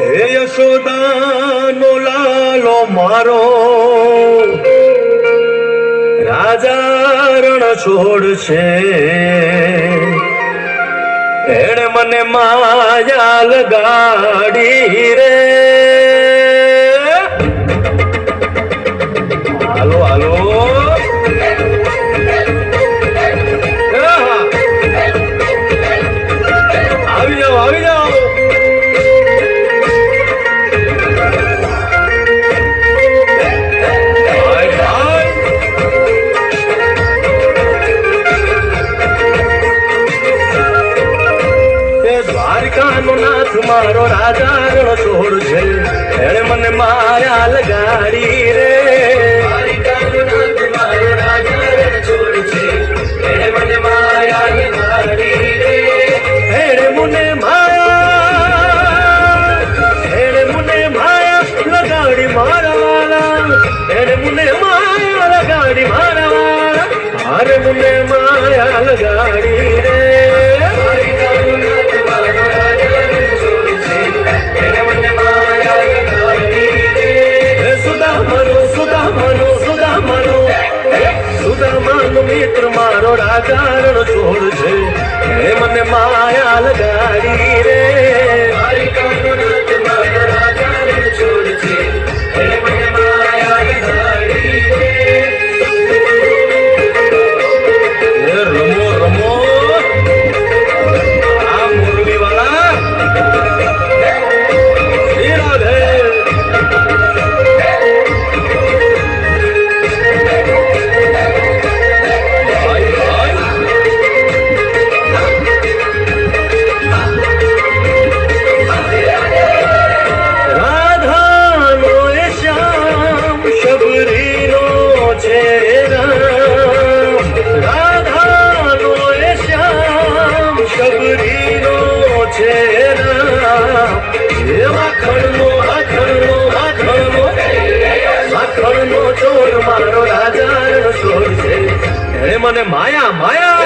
હે યશોદાનો લાલો મારો રાજા રણ છોડ છે, એણે મને માયા લગાડી રે. હાલો હાલો આવી જાઓ આવી જાઓ. દ્વારકાનો નાથ મારો રાજા રણ છોડ છે, એણે મને માયા લગાડી રે. દ્વારકાનો નાથ મારો રાજા રણ છોડ છે, એણે મને માયા લગાડી રે. એણે મને માયા લગાડી મારા વાલા, એણે મને માયા લગાડી મારા વાલા, મારે મને માયા લગાડી રે. સુદામાનો મિત્ર મારો રાજા રણ છોડ છે, એ મને માયા લગાડી રે. દ્વારિકાનો નાથ મારો રાજા રણ છોડ છે, એ મને માયા લગાડી રે. રમો રમો આ મુરલી વાળા રાધે. મારો રાજા રણ છોડ છે, મને માયા માયા